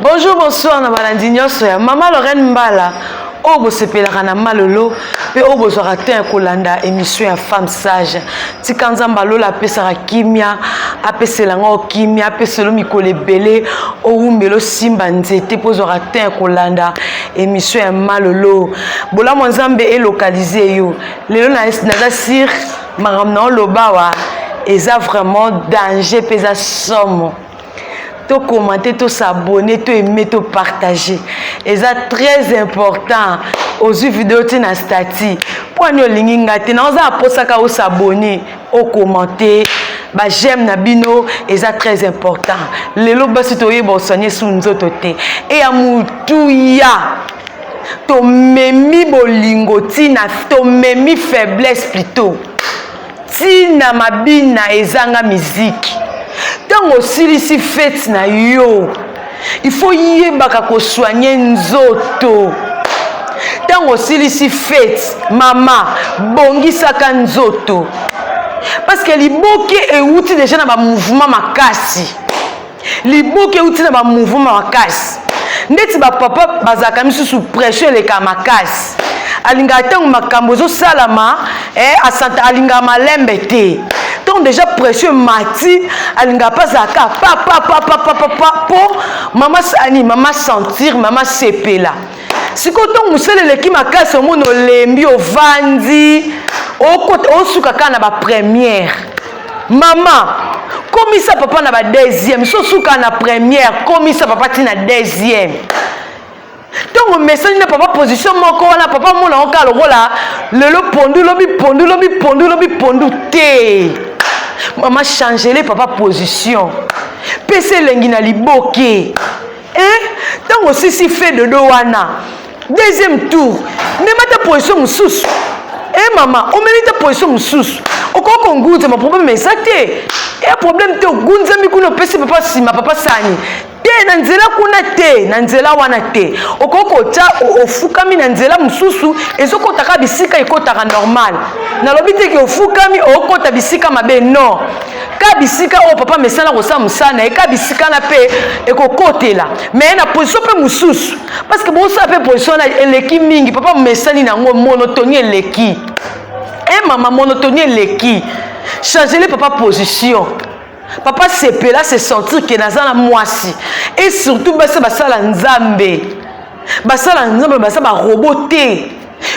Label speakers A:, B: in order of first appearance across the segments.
A: Bonjour, bonsoir, na balandi nyonso ya Maman Lorraine Mbala. Obo sepelaka na malolo pe obo zora te kolanda émission ya femme sage. Tikanza mbalola pesaka kimia, apesela ngo kimia, apeselo mikolo ebele, oumbelo simba nzete po zora te kolanda émission ya malolo. Bola monzambe e localiser yo. Lelo na sir maramna lobawa eza vraiment danger pesa somme. To commenter, to s'abonner, to aimer, to partager. Et ça très important. Aux vidéos tina stati. Pour nous linginga tina, on a posé ka s'abonner, au commenter, ba j'aime na bino. Et ça très important. Les lots basi to yebo soigner sous nous autres. Et amutouya. To memi bolingo tina, to memi faiblesse plutôt. Tina mabina ezanga musique. Tant aussi si fête na yo, il faut y baka soigner nzoto. Tant aussi si fête, maman, bongi saka nzoto. Parce que liboke e outil déjà na ba mouvement makasi. Liboke outil na ba mouvement makasi. Ndeti ba papa bazaka misu sous pression le kamakasi. Alinga tango makambo zo salama asanta alinga malembe te. Donc déjà précieux mati alinga pas zaka pa po maman sani maman sentir maman sepela. Si koto musele le ki makasi omono lembi ovandi o suka kana ba première. Maman comme ça papa na ba deuxième so suka na première comme ça papa tina deuxième. Donc message n'a pas position moko wana papa mona oka lokola lelo pondu te. Maman changer les papa position. PC lengi na liboke. Donc aussi si fait de wana. Deuxième tour. Ne mette position mususu. Maman, on met ta position mususu. Oko konguze ma problème mais ça té. Problème te gunza mi kuno PC papa si ma papa sani. Na nzela kuna te na nzela wana te okoko ta ofukami na nzela mususu ezokotaka bisika ekotaka normal na lobite ke ofukami okota bisika mabe non ka bisika o papa mesana kosa musana ka bisika na pe ekokotela mais na position pe mususu parce que bon ça pe position na eleki mingi papa mesani na ngo monotonie eleki maman monotonie eleki changer les papa position. Papa sepela se sentir que nazana mwasi et surtout basala nzambe basala roboté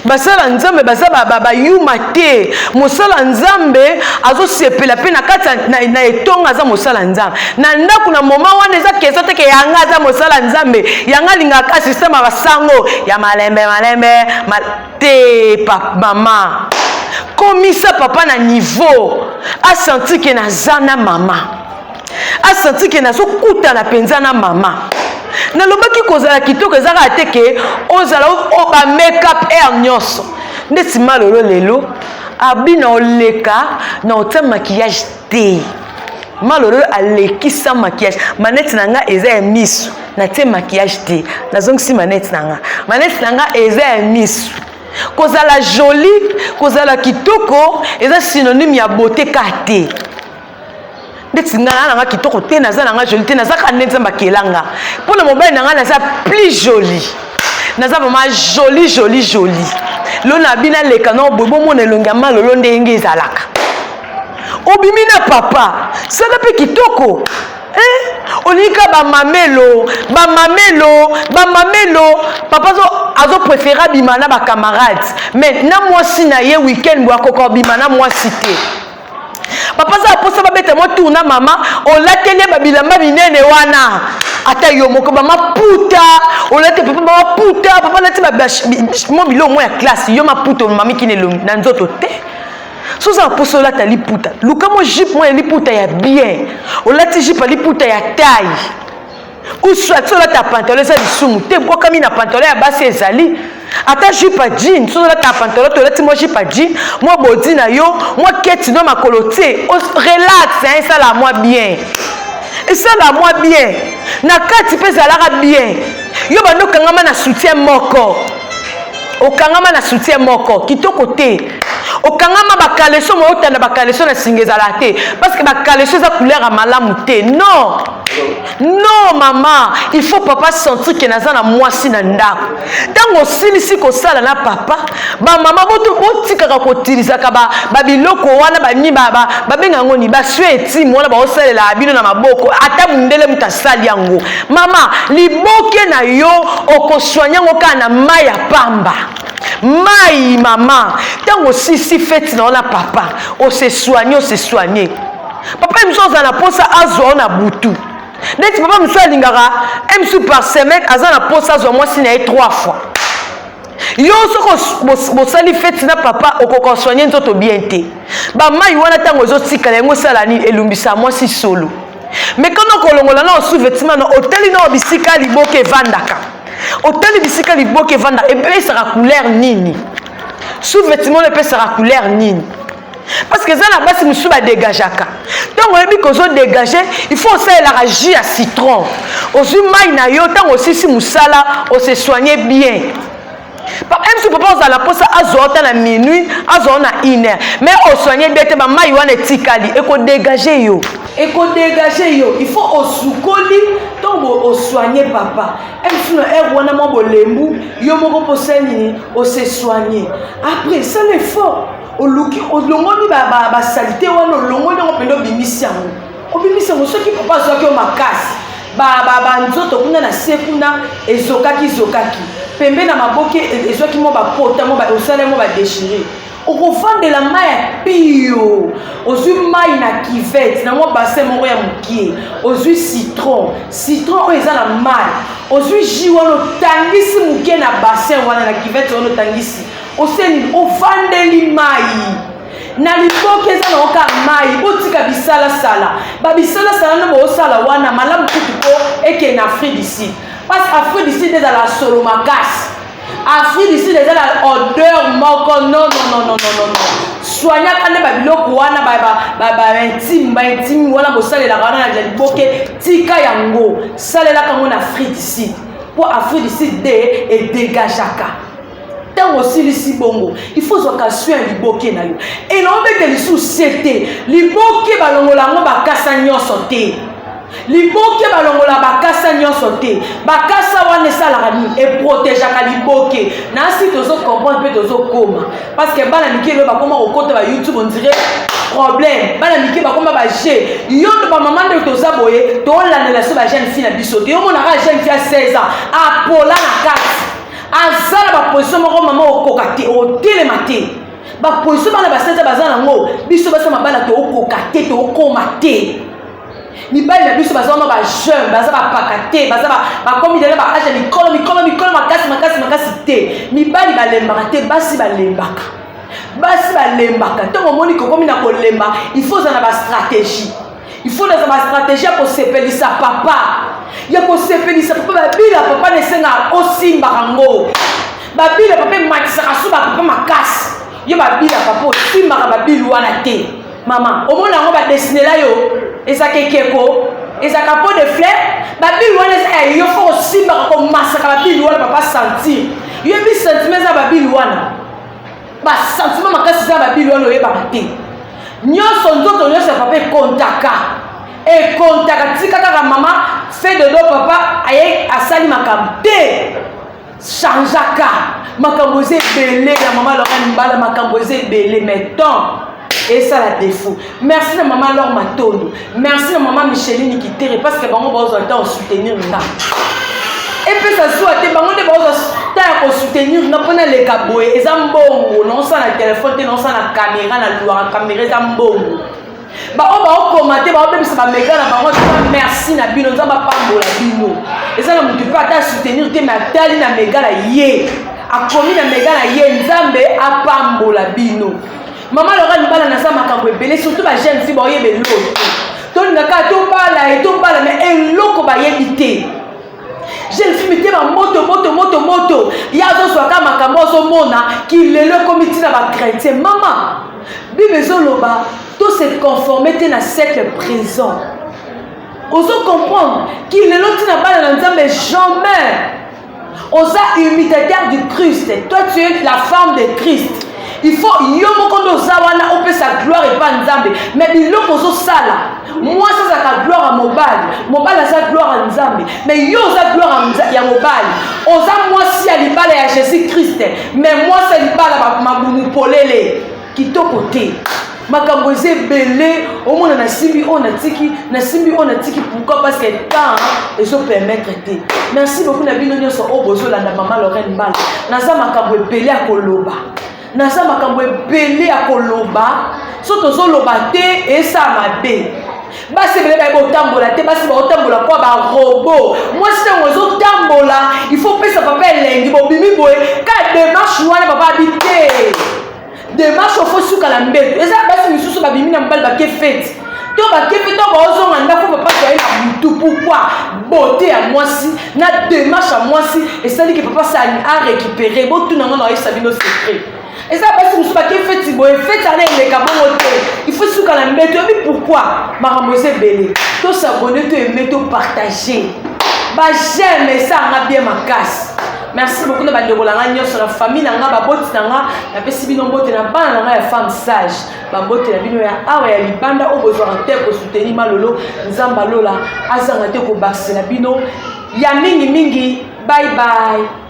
A: basala nzambe basala yuma te mosala nzambe azo sepela pe na kata na etonga za mosala nzambe na ndaku na moma wana eza keso te ke yanga za mosala nzambe yanga linga ka système basango ya malembe te papa mama. Comme ça papa na niveau a senti que na zana maman a senti que na so kuta na penza na maman na lobaki kozala kitoko ezaka te ke ozala o ba make up air nyonso ndeti malolo lelo abina oleka na otia maquillage te malolo aleki sa maquillage manette nanga eza ya misu na te maquillage te nazongisi manette nanga eza ya misu. Kozala jolie, kozala kitoko, eza synonyme ya beauté kate. Ndeti ngana nga kitoko te naza nga jolie te naza ka nzamba kelanga. Pour le mobile nga naza plus jolie. Naza vraiment jolie. Lo na bina leka no bobo mona elonga malolo ndenge ezalaka. Obimi na papa, sala pe kitoko. Onika ba mamelo, papa azo préféra bimana ba camarades. Maintenant moi si na ye week-end bo akoko bimana moi cité. Papa za posa ba bete mo tourna mama, on latele ba bilamba binene wana. Ata yo moko ba maputa, on late papa lati ba mo bilo mo ya classe, yo maputa mami kinelo na nzoto te. So ça poso la tali puta. Luka mo jip mo li puta ya bien. O lati jip ali puta ya taille. Ou soit so la ta pantalon ça di sumu. Te bo kami na pantalon ya basi ezali. Ata jip a jean, so la ta pantalon to lati mo jip a jean, mo body na yo, mo keti no makolo te. Relax, ça la moi bien. Et ça la moi bien. Na kati pe za la bien. Yo bando kangama na soutien moko. Okangama na soutien moko kitoko te okangama bakaleso mo otanda bakaleso na singeza la te parce que bakaleso za couleur ya malamu te non Non, maman, il faut papa sentir que naza na mwasi na ndako. Tango silisi ko sala na papa, ba mama botika ka kotiliza ka ba biloko wana ba ni baba benga ngoni ba sweti mona ba osalela bino na maboko ata mundele mutasali yango. Mama, liboke na yo okoswanya ngoka na mai ya pamba. Mai mama, tango sisi feti na papa, on se soigner. Papa il me soza na posa azo na butu. Neti papa me soza lingara, M par semaine aza na posa azo moi si na 3 fois. Yo soko bosali feti na papa okoko soigner nzoto bien te. Ba mai wana tango zo tikala ngo sala ni elumbisa moi si solo. Mais quand on kolongola na sous-vêtement na hôtel na obisika liboke vandaka. Hôtel bisika liboke vanda et puis ça sera couleur nini. Sous-vêtement le peut sera couleur nini. Parce que ça la base monsieur va dégager ka. Donc on dit qu'on dégager, il faut aussi la jus à citron. Ozu mai na yo tant aussi si musala, on se soigner bien. Même si papa on la pose à zota na minuit, à zona 1h. Mais on soigner bien te ba mai wana tikali et qu'on dégager yo. Et qu'on dégage yo, il faut au soukoli, donc au soigner papa. Même si on a mon bolembu, yo moko poseni, on se soigner. Après ça l'effort, au luki, au longoni ba salité wana, au longoni on peut bimisiamo. O bimisiamo ceux qui papa soit que ma casse. Ba nzoto kuna na sekuna ezokaki. Pembe na maboke ezokaki mo ba pota mo ba osala mo ba déchirer. Au fond de la main pio, aux yeux maï na kivette, na moi bassin mon royaume qui aux yeux citron ils ont la maille, aux yeux jiwano tangisi mouké na bassin wana na kivette wano tangisi, au sein au fond de l'imai. Na liboke za na oka mai botika bisala sala na bo sala wana malamu kutuko eke na Afrique d'ici parce qu'Afrique d'ici est dans la solomakas. Afrique d'ici déjà la odeur moko non. Soigna kane ba biloko wana ba intime wana bo salela wana na liboke tika yango salela kango na Afrique d'ici pour Afrique d'ici et dégagaka. Tant aussi ici bongo il faut occasion liboke na yo et non mettre les sociétés liboke balongola ngo bakasa nyonso te. Liboke balongola bakasa nyonso te bakasa wana esala ni et protégeaka liboke na si tozo comprendre pe tozo koma parce que bana mikelo bakoma okota ba YouTube on dirait problème bana mikelo bakoma ba je yo to ba maman de toza boye to landela so ba jeune fille na biso te yo mona ka jeune fille à 16 ans a pola na kati azala ba position moko maman okoka te o télématé ba position bana ba 16 ans bazana ngo biso basa mabala to okoka te to okoma te. Mibali na biso bazama ba jeune bazaba pakate bazaba komi de ba age mikolo makasi te mibali balembaka te basi balembaka tant moni ko komi na kolemba il faut za na ba stratégie pour sepelisa papa ya ko sepelisa papa babila papa ne senga osimba kango babila papa matisa kasu papa makasi yo babila papa osimba ka babilu wana te maman au mona ngo ba dessiner la yo ezaka keko ezaka pot de fleurs babilu wana eza yo faut simba ko masaka babilu wana papa sentir yo bi sentiment za babilu wana ba sentiment makasi za babilu wana oyeba te nyonso nzoto nyonso papa kontaka tika kaka mama fait de dos papa aye asali makambo te changeaka makambo ebele na mama Laurent Mbala makambo ebele maintenant. Et ça la défaut. Merci à maman Laure Matondo. Merci à maman Micheline qui t'aide parce que bango bozo temps soutenir na. Et puis ça soit te bango de bozo temps soutenir na pona les kaboy et zambongo non ça na téléphone non ça na caméra na loire caméra zambongo. Ba on va commenter ba on ça méga na bango merci na bino nzamba pambola bino. Et ça na mutu pas ta soutenir te ma tali na méga la ye. A commis na méga la ye nzambe a pambola bino. Maman Laurent Mbala na sa makambo ebele surtout ba jeune fille ba yebe lo to ngaka to bala mais eloko ba yebite jeune fille mete ba moto ya zo soka makambo zo mona ki lelo komiti na ba chrétien maman bible zo loba to se conformer te na siècle présent ozo comprendre ki lelo tina bala na nzambe jamais oza imitateur du Christ toi tu es la femme de Christ. il faut yo moko ndo zawana opesa gloire et pas nzambe mais biloko zo sala moi ça ka gloire à mobali ça gloire à nzambe mais yo za gloire ya mobali oza moi si à libala ya Jésus Christ mais moi c'est libala mabumu polele kitoko te makambo ezebele omona na simbi on atiki pourquoi parce que temps ezo permettre te merci beaucoup na bino nyonso o bozolanda mama Lorraine Mbala naza makambo ebele ya koloba naza makambo ebele ya koloba so tozoloba te esa mabe basi bele ba botambola te basi ba otambola kwa ba robot moi si on zo tambola il faut pesa papa elengi bobimi boye ka démarche wana papa habiter démarche faut suka la mbeto eza basi misusu babimi na mbali ba ke fête to ba ke fête to ba ozonga ndako papa to ina mutu pourquoi beauté à moi si na démarche à moi si et ça dit que papa ça a récupéré bon tout nango na isa bino secret et ça parce que nous pas que fête boye fête aller les kabongo il faut suka la mbeto mais pourquoi maramose belé to s'abonner to aimer to partager ba j'aime ça nga bien ma casse. Merci beaucoup de la sur la famille nanga baboti nanga na pesi bino mbote na bana nanga ya femme sage babote na bino ya awa ya libanda o besoin te pour soutenir malolo nzamba lola azanga te ko basela bino ya mingi bye bye.